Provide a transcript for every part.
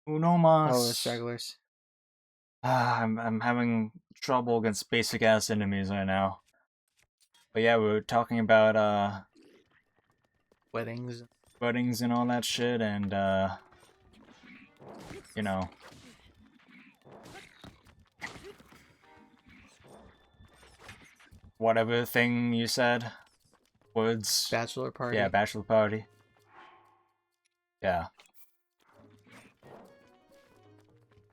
Uno Oh, the mas. stragglers. I'm having trouble against basic ass enemies right now. But yeah, we were talking about Weddings. weddings and all that shit, and you know, whatever thing you said, woods. Bachelor Yeah, party. bachelor party. Yeah,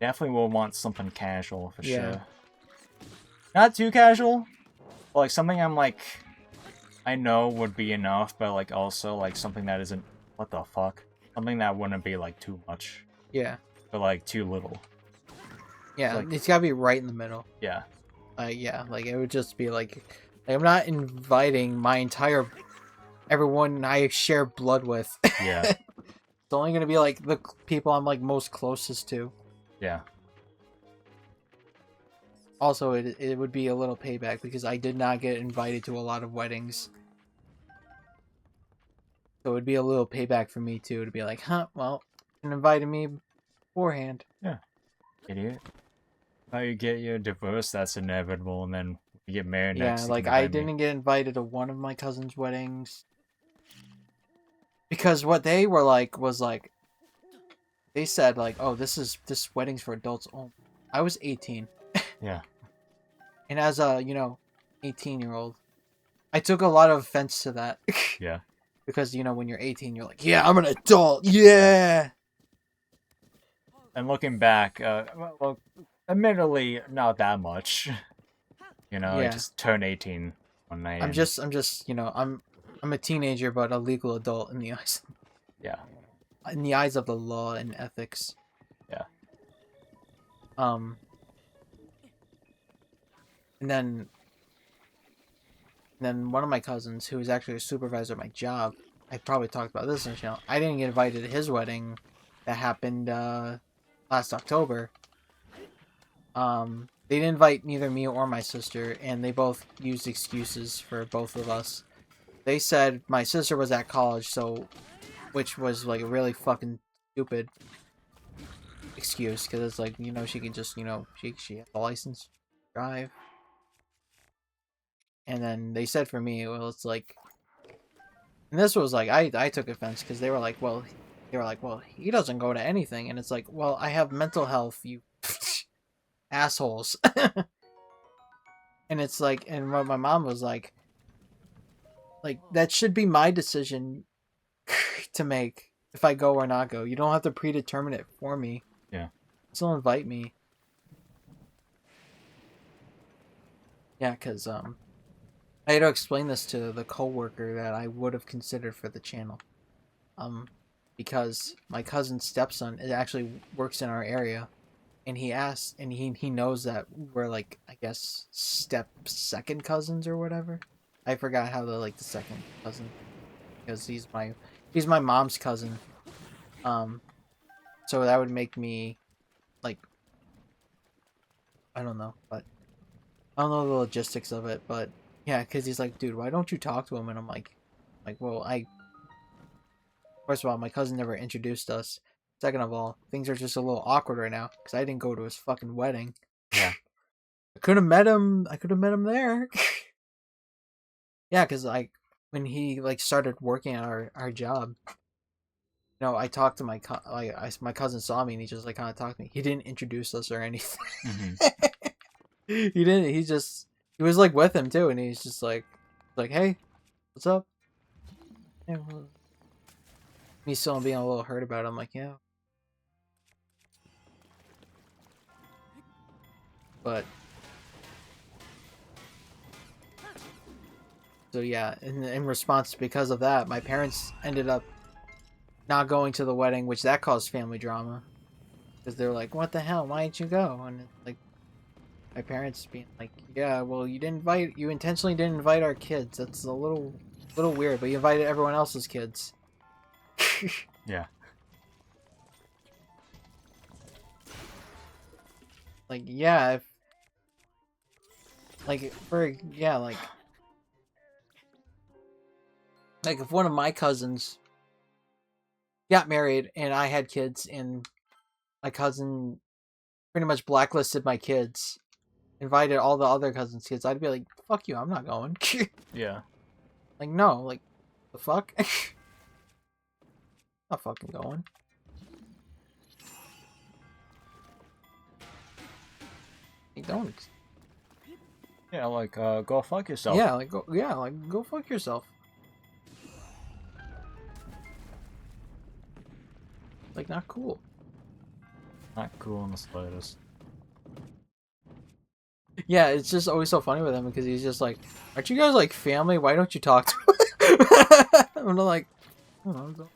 definitely will want something casual for Yeah. sure. Not too casual, but like something I'm like I know would be enough, but like also like something that isn't what the fuck. Something that wouldn't be like too much, Yeah. but like too little. Yeah. Like It's gotta be right in the middle. yeah, Yeah. Like it would just be like I'm not inviting my entire everyone I share blood with. yeah, It's only gonna be like the people I'm like most closest to. yeah. Also, it would be a little payback because I did not get invited to a lot of weddings. So it would be a little payback for me too to be like, huh, well, you invited me beforehand. Yeah, idiot. How you get your divorce, that's inevitable, and then you get married Yeah, next, you can like I invite me. didn't get invited to one of my cousin's weddings because what they were like was like they said like, oh, this wedding's for adults only. I was 18, Yeah, and as a 18-year-old, I took a lot of offense to that yeah, because when you're 18, you're like, yeah, I'm an adult, yeah. yeah, And looking back, well, admittedly, not that much. I yeah. just turned 18 one night, I'm and just I'm just I'm a teenager, but a legal adult yeah, in the eyes of the law and ethics. yeah, Um, and then one of my cousins, who was actually a supervisor at my job, I probably talked about this in the channel. I didn't get invited to his wedding that happened last October. They didn't invite neither me or my sister, and they both used excuses for both of us. They said my sister was at college, so which was like a really fucking stupid excuse because it's like she can just she has a license to drive, and then they said for me, well, it's like, and this was like I took offense because they were like, well, he doesn't go to anything, and it's like, well, I have mental health, you assholes. And it's like, and what my mom was like that should be my decision to make if I go or not go. You don't have to predetermine it for me. yeah, Still invite me. Yeah, because I had to explain this to the coworker that I would have considered for the channel. Um, because my cousin's stepson actually works in our area, and he asked, and he knows that we're like, I guess, step second cousins or whatever. I forgot how the second cousin, because he's my mom's cousin. Um, so that would make me like, I don't know, but I don't know the logistics of it, but yeah, because he's like, dude, why don't you talk to him? And I'm like, well, first of all, my cousin never introduced us. Second of all, things are just a little awkward right now because I didn't go to his fucking wedding. yeah, I could have met him. I could have met him there. Yeah, because like when he like started working at our job, I talked to my cousin saw me and he just like kind of talked to me. He didn't introduce us or anything. hmm He didn't. He was like with him too, and he's just like, hey, what's up? Yeah, well, me still being a little hurt about it. I'm like, yeah, but so yeah, in response because of that, my parents ended up not going to the wedding, which that caused family drama because they were like, what the hell? Why didn't you go? And it's like my parents being like, yeah, well, you intentionally didn't invite our kids. That's a little weird, but you invited everyone else's kids. yeah, Like, yeah, if like for yeah, like if one of my cousins got married and I had kids and my cousin pretty much blacklisted my kids, invited all the other cousins' kids, I'd be like, fuck you, I'm not going. Yeah. Like, no, like, the fuck? Not fucking going. You don't. Yeah, like, go fuck yourself. Yeah, like, go fuck yourself. Like, not cool. Not cool in the slightest. Yeah, it's just always so funny with him because he's just like, aren't you guys like family? Why don't you talk to him? I'm like, I don't know.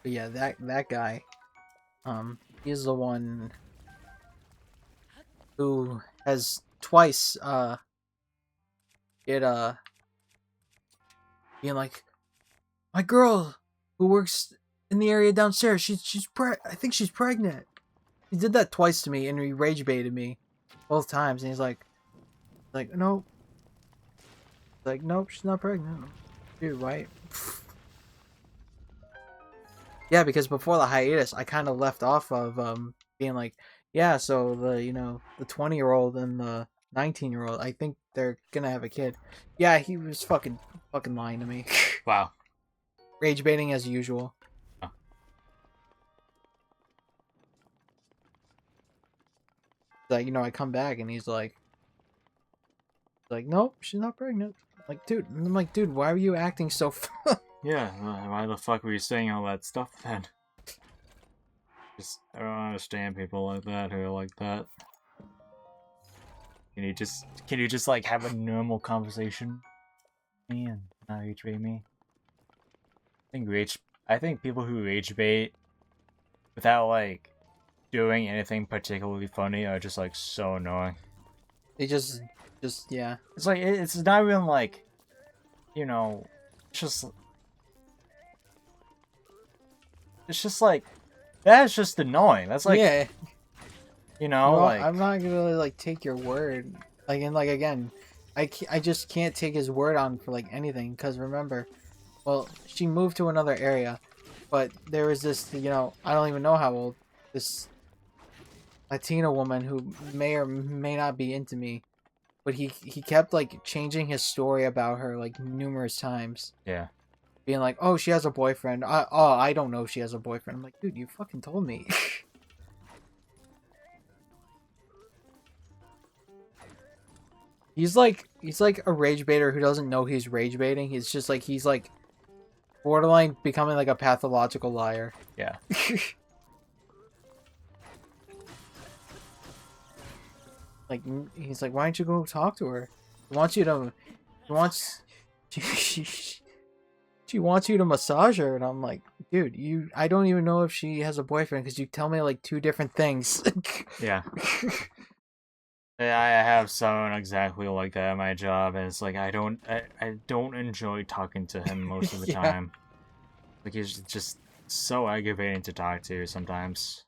But yeah, that guy, he's the one who has twice it being like, my girl who works in the area downstairs, I think she's pregnant. He did that twice to me and he rage baited me both times, and he's like nope. Like, nope, she's not pregnant. Dude, why? Yeah, because before the hiatus, I kind of left off of being like, yeah, so the 20-year-old and the 19-year-old, I think they're gonna have a kid. Yeah, he was fucking lying to me. Wow. Rage baiting as usual. Oh. Like, I come back and he's like, nope, she's not pregnant. I'm like, dude, why are you acting so? Yeah, why the fuck were you saying all that stuff then? I don't understand people like that who are like that. Can you just like have a normal conversation? Man, not rage bait me. I think people who rage bait without like doing anything particularly funny are just like so annoying. They just yeah. It's like it's not even like, it's just like that's just annoying. That's like, yeah. like I'm not gonna like take your word. Like, and like again, I just can't take his word on for like anything. Because remember, well, she moved to another area, but there was this, I don't even know how old, this Latina woman who may or may not be into me, but he kept like changing his story about her like numerous times. Yeah. Being like, oh, she has a boyfriend. I don't know if she has a boyfriend. I'm like, dude, you fucking told me. He's like a rage baiter who doesn't know he's rage baiting. He's like borderline becoming like a pathological liar. Yeah. Like, he's like, why don't you go talk to her? He wants you to. He wants. She wants you to massage her, and I'm like, dude, I don't even know if she has a boyfriend because you tell me like two different things. Yeah. I have someone exactly like that at my job, and it's like I don't enjoy talking to him most of the Yeah. time. Like he's just so aggravating to talk to sometimes.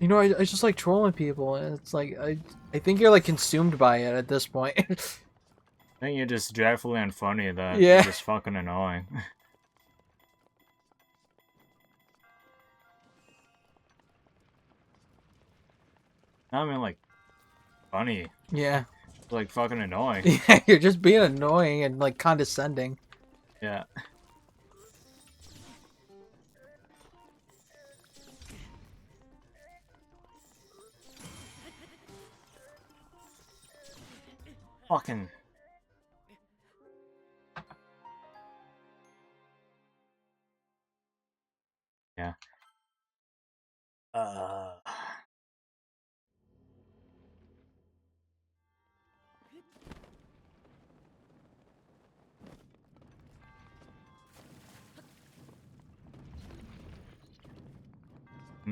I just like trolling people, and it's like I think you're like consumed by it at this point. I think you're just dreadfully unfunny that Yeah. you're just fucking annoying. I mean, like, funny. Yeah. Like, fucking annoying. Yeah, you're just being annoying and like condescending. Yeah. Fucking. Yeah.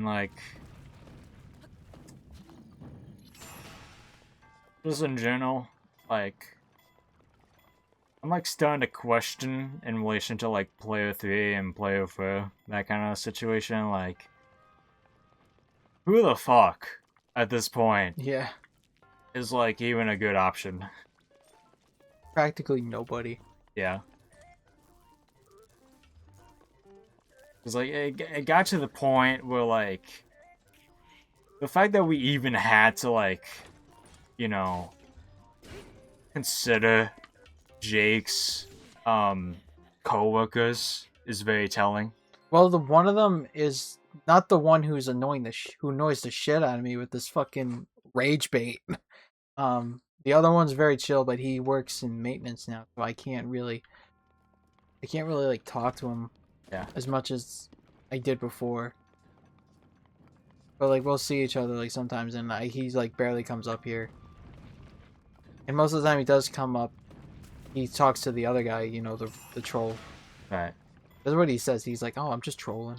like, just in general, like, I'm like starting to question in relation to like player 3 and player 4, that kind of situation, like, who the fuck at this point Yeah, is like even a good option? practically nobody. Yeah. Because like it got to the point where like the fact that we even had to like, you know, consider Jake's co-workers is very telling. Well, the one of them is not the one who's annoying who annoys the shit out of me with this fucking rage bait. The other one's very chill, but he works in maintenance now, so I can't really like talk to him Yeah. as much as I did before. But like we'll see each other like sometimes, and he's like barely comes up here. And most of the time he does come up, he talks to the other guy, you know, the troll. Right. That's what he says. He's like, "Oh, I'm just trolling."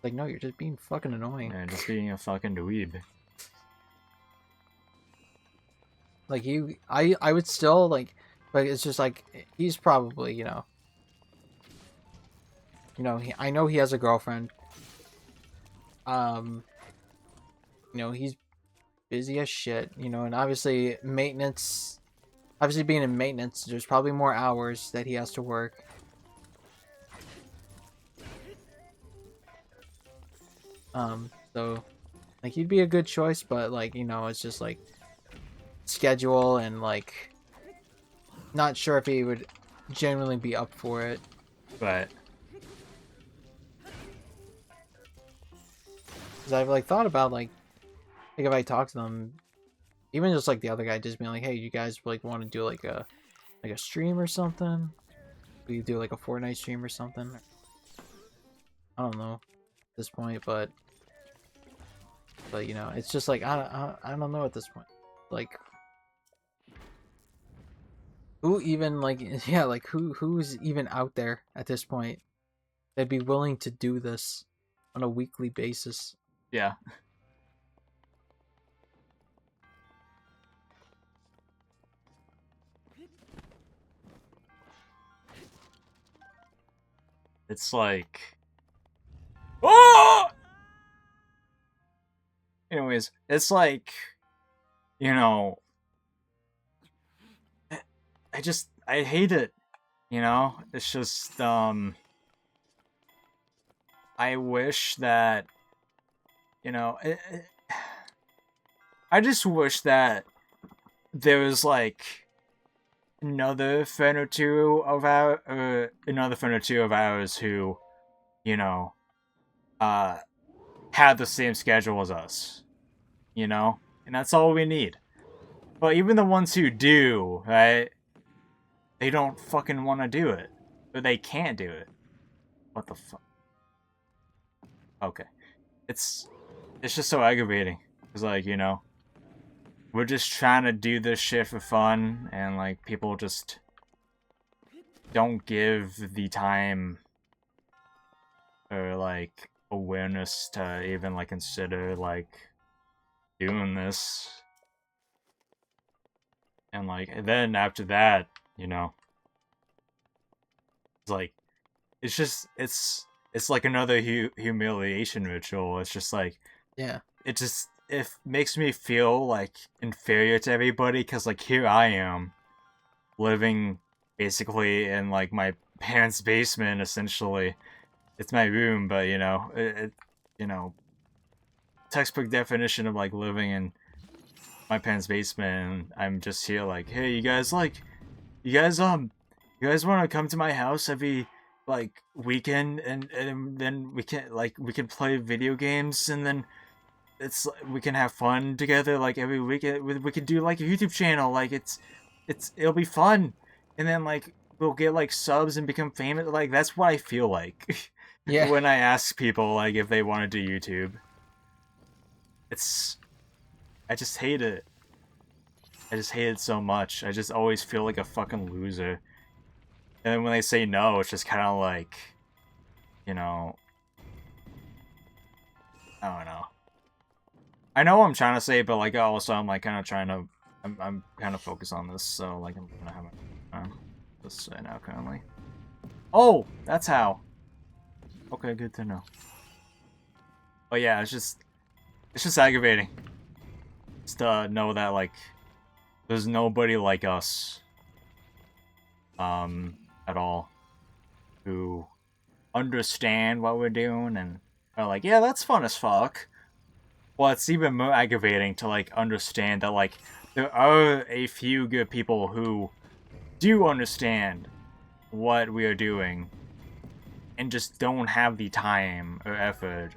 Like, no, you're just being fucking annoying. Yeah, just being a fucking dweeb. Like I would still like, but it's just like he's probably I know he has a girlfriend. Um, he's busy as shit. And obviously maintenance. Obviously, being in maintenance, there's probably more hours that he has to work. So like he'd be a good choice, but like it's just like schedule and like not sure if he would genuinely be up for it. But Because I've like thought about like if I talk to them, even just like the other guy, just being like, "Hey, you guys like want to do like a stream or something? We do like a Fortnite stream or something." I don't know at this point, but it's just like I don't know at this point. Like, who even like yeah, like who's even out there at this point that'd be willing to do this on a weekly basis? yeah. It's like, oh! Anyways, it's like, you know, I hate it. It's just I wish that I just wish that there was like another friend or two of ours who, you know, uh, had the same schedule as us, and that's all we need. But even the ones who do, right, they don't fucking want to do it, or they can't do it. What the fuck? Okay, it's just so aggravating. It's like we're just trying to do this shit for fun, and like people just don't give the time or like awareness to even like consider like doing this. And like then after that, it's like it's like another humiliation ritual. It's just like Yeah. it makes me feel like inferior to everybody because like here I am living basically in like my parents' basement essentially. It's my room, but you know textbook definition of like living in my parents' basement, and I'm just here like, hey, you guys you guys want to come to my house every like weekend, and then we can play video games, and then we can have fun together like every weekend. We can do like a YouTube channel, like it'll be fun, and then like we'll get like subs and become famous. Like that's what I feel like Yeah. when I ask people like if they want to do YouTube. I just hate it. I just hate it so much. I just always feel like a fucking loser. And then when they say no, it's just kind of like, you know, I don't know. I know what I'm trying to say, but like also I'm like kind of trying to. I'm kind of focused on this, so like I'm gonna have this right now currently. Oh, that's how. Okay, good to know. But yeah, it's just aggravating. Just to know that like there's nobody like us, at all, who understand what we're doing and are like, yeah, that's fun as fuck. Well, it's even more aggravating to like understand that like there are a few good people who do understand what we are doing and just don't have the time or effort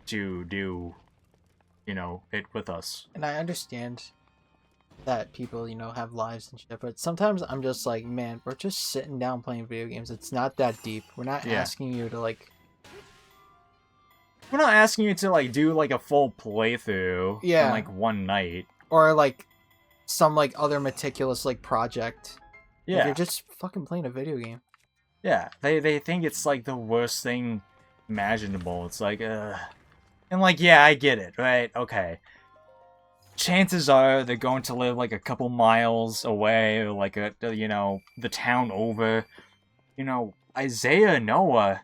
to do, it with us. And I understand that people, have lives and shit, but sometimes I'm just like, man, we're just sitting down playing video games. It's not that deep. We're not Yeah. asking you to like. We're not asking you to like do like a full playthrough Yeah. in like one night. Or like some like other meticulous like project. Like, Yeah. you're just fucking playing a video game. Yeah. They think it's like the worst thing imaginable. It's like, and like, yeah, I get it, right? Okay. Chances are they're going to live like a couple miles away, or like the town over. Isaiah and Noah,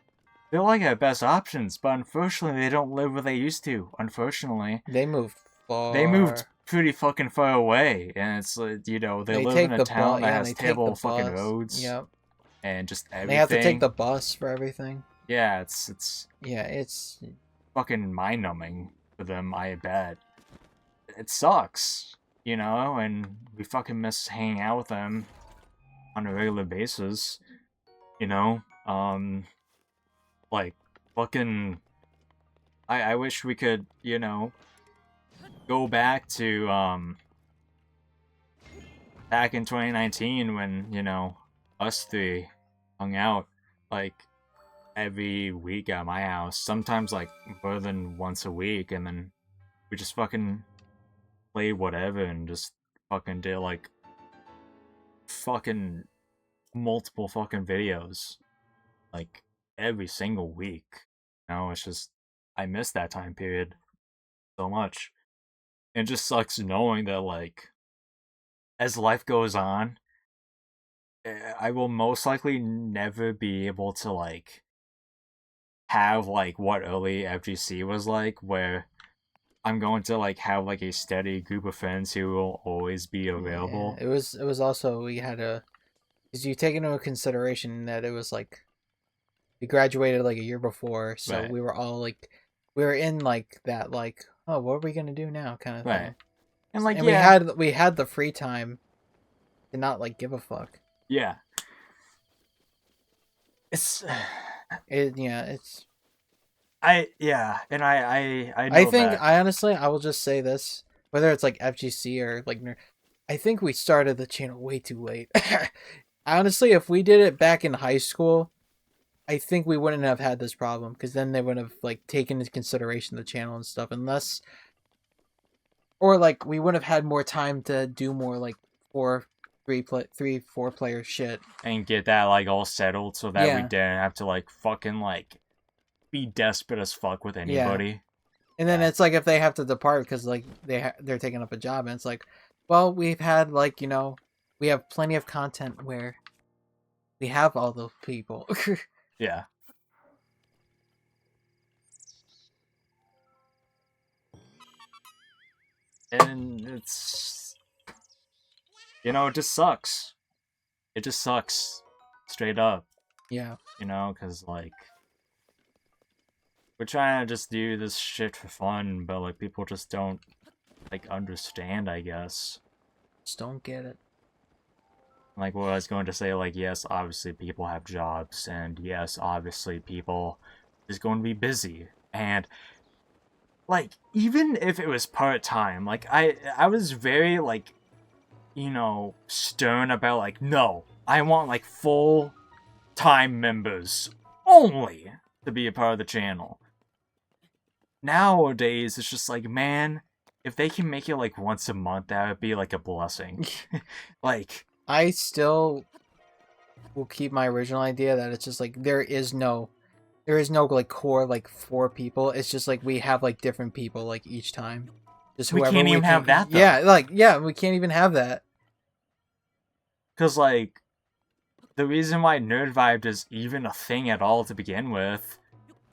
they're like our best options, but unfortunately they don't live where they used to. Unfortunately, They moved far. they moved pretty fucking far away, and it's like, they live in a town that has terrible fucking roads. Yep. And just everything. They have to take the bus for everything. Yeah, it's fucking mind numbing for them, I bet. It sucks, and we fucking miss hanging out with them on a regular basis, like fucking I wish we could, go back to back in 2019 when, us three hung out like every week at my house, sometimes like more than once a week, and then we just fucking played whatever and just fucking did like fucking multiple fucking videos like every single week. It's just I miss that time period so much. It just sucks knowing that like as life goes on, I will most likely never be able to like have like what early FGC was like, where I'm going to like have like a steady group of friends who will always be available. Yeah, it was also we had a because you take into consideration that it was like we graduated like a year before, so Right. we were all like we were in like that like, oh, what are we gonna do now kind of Right. thing. And like, And yeah, we had the free time to not like give a fuck. yeah. It's It's I know think that. I honestly I will just say this, whether it's like FGC or like I think we started the channel way too late. Honestly, if we did it back in high school, I think we wouldn't have had this problem because then they wouldn't have like taken into consideration the channel and stuff, unless or like we would have had more time to do more like 4 player shit And get that like all settled so that we Yeah. didn't have to like fucking like be desperate as fuck with anybody. And then Yeah. it's like if they have to depart because like they're taking up a job, and it's like, well, we've had like we have plenty of content where we have all those people. Yeah. And it's it just sucks. It just sucks straight up, Yeah. because like we're trying to just do this shit for fun, but like people just don't like understand, I guess. Just don't get it. Like what I was going to say, like, yes, obviously people have jobs, and yes, obviously people is going to be busy, and like even if it was part-time, like I was very like stern about like, no, I want like full-time members only to be a part of the channel. Nowadays it's just like, man, if they can make it like once a month, that would be like a blessing. Like I still will keep my original idea that it's just like there's no There is no like core like 4 people. It's just like we have like different people like each time. Just We whoever can't even can, have that, though. Yeah, we can't even have that. Because, like, the reason why NerdVibed is even a thing at all to begin with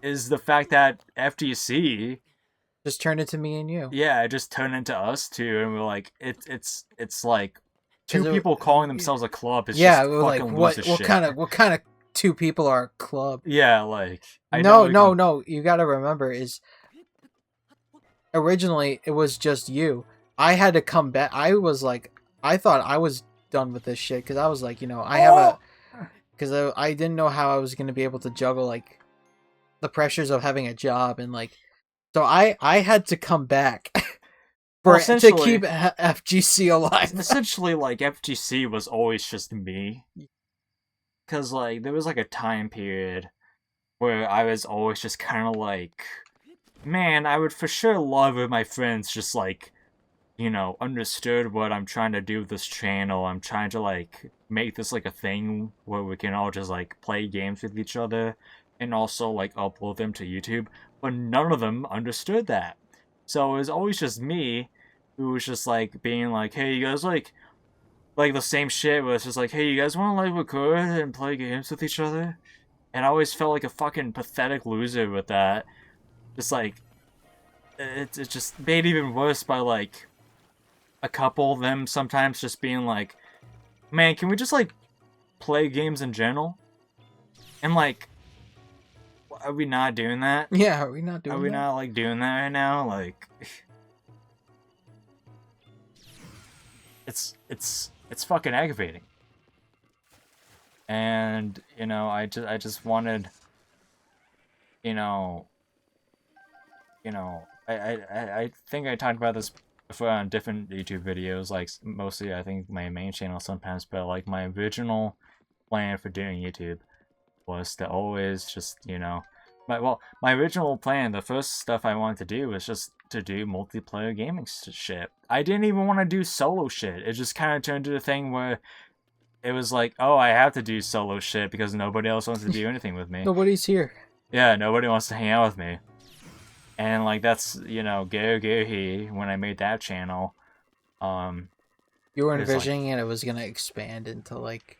is the fact that FGC, Just turn it to me and you. yeah, it just turned into us two, and we're like, it's like 'Cause two people calling themselves a club is yeah, just we're like fucking what loser what shit. kind of 2 people are a club? Yeah, like I know. No. You got to remember is originally it was just you. I had to come back. I was like, I thought I was done with this shit because I was like, I have a because I didn't know how I was gonna be able to juggle like the pressures of having a job and like so I had to come back Well, to keep FGC alive. Essentially, like FGC was always just me, because like there was like a time period where I was always just kind of like, man, I would for sure love if my friends just like, understood what I'm trying to do with this channel. I'm trying to like make this like a thing where we can all just like play games with each other and also like upload them to YouTube. But none of them understood that. So it was always just me who was just like being like, hey, you guys like the same shit where it's just like, hey, you guys want to like record and play games with each other? And I always felt like a fucking pathetic loser with that. Just like, it just made even worse by like a couple of them sometimes just being like, man, can we just like play games in general? And like, are we not doing that? Yeah, are we not doing Are we that? not like doing that right now? Like, it's fucking aggravating. And I just wanted, you know, I think I talked about this before on different YouTube videos. Like mostly, I think my main channel sometimes, but like my original plan for doing YouTube was to always just my original plan, the first stuff I wanted to do was just to do multiplayer gaming shit. I didn't even want to do solo shit. It just kind of turned into a thing where it was like, oh, I have to do solo shit because nobody else wants to do anything with me. Nobody's here. Yeah, nobody wants to hang out with me. And like that's Go when I made that channel. You were It's like- envisioning it was gonna expand into like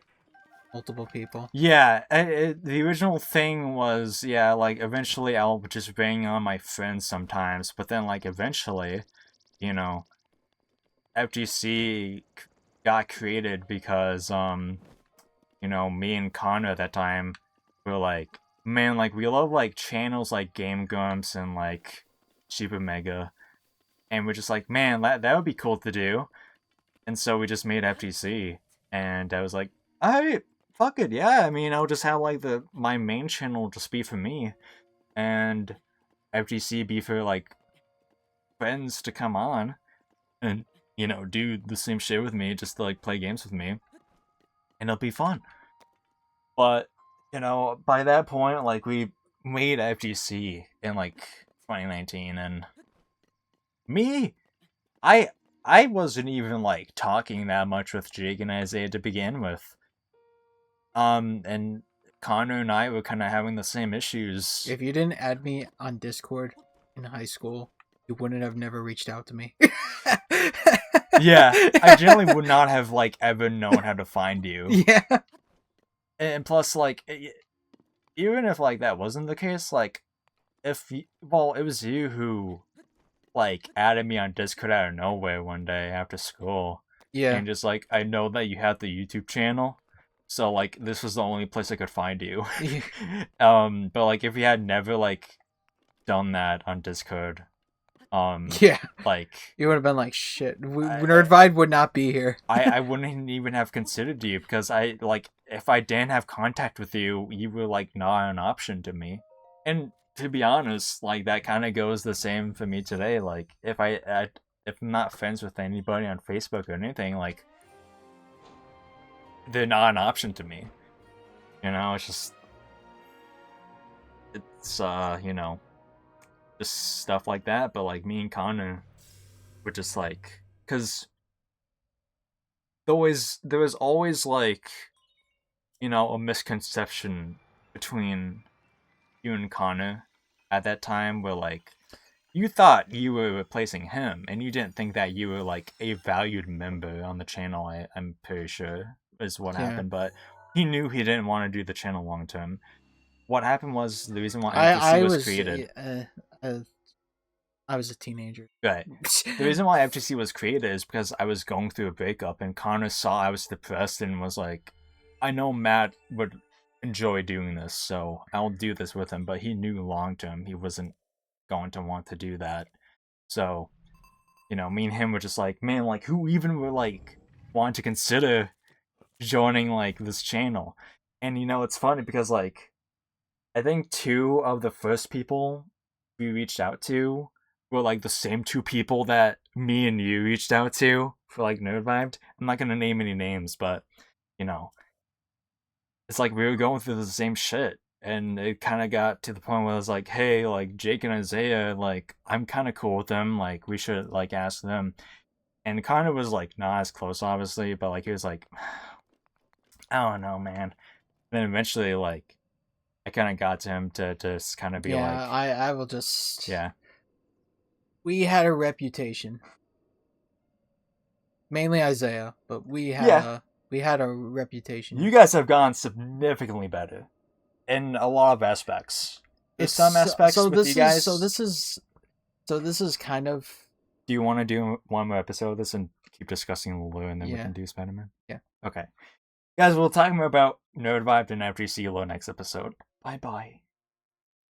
multiple people. Yeah, the original thing was, yeah, like eventually I'll just bring on my friends sometimes, but then like eventually, FGC got created because me and Connor at that time were like, man, like we love like channels like Game Grumps and like Super Mega, and we're just like, man, that would be cool to do. And so we just made FGC, and I was like, alright, fuck it, yeah. I mean, I'll just have like my main channel just be for me, and FGC be for like friends to come on and do the same shit with me, just to like play games with me, and it'll be fun. But by that point, like we made FGC in like 2019, and me, I wasn't even like talking that much with Jake and Isaiah to begin with. And Connor and I were kind of having the same issues. If you didn't add me on Discord in high school, you wouldn't have never reached out to me. Yeah, I generally would not have like ever known how to find you. Yeah. And plus, like, even if like that wasn't the case, like, it was you who like added me on Discord out of nowhere one day after school. Yeah. And just like, I know that you have the YouTube channel, so like this was the only place I could find you. But like if you had never like done that on Discord, yeah, like you would have been like, shit. NerdVibed would not be here. I wouldn't even have considered you because I like if I didn't have contact with you, you were like not an option to me. And to be honest, like that kind of goes the same for me today. Like if I'm not friends with anybody on Facebook or anything, like they're not an option to me. It's just just stuff like that. But like me and Connor were just like, because there was always like a misconception between you and Connor at that time were like, you thought you were replacing him, and you didn't think that you were like a valued member on the channel. I'm pretty sure is what Yeah. happened, but he knew he didn't want to do the channel long term. What happened was the reason why I FGC was was created. I was a teenager. Right. The reason why FGC was created is because I was going through a breakup, and Connor saw I was depressed and was like, I know Matt would enjoy doing this, so I'll do this with him. But he knew long term he wasn't going to want to do that. So, me and him were just like, man, like who even would like want to consider joining like this channel? And it's funny because like I think two of the first people we reached out to were like the same two people that me and you reached out to for like NerdVibed. I'm not gonna name any names, but you know, it's like we were going through the same shit. And it kind of got to the point where I was like, hey, like Jake and Isaiah, like I'm kind of cool with them. Like we should like ask them. And Connor was like not as close, obviously, but like he was like, I don't know, man. And then eventually, like I kind of got to him to just kind of be like, Yeah, I will just. yeah, We had a reputation. Mainly Isaiah, but we had yeah, a reputation. you guys have gone significantly better in a lot of aspects. There's some aspects with you guys. This is kind of. Do you want to do one more episode of this and keep discussing Lulu, and then we Yeah. can do Spider-Man? Yeah. Okay. Guys, we'll talk more about NerdVibed and FGC next episode. Bye-bye.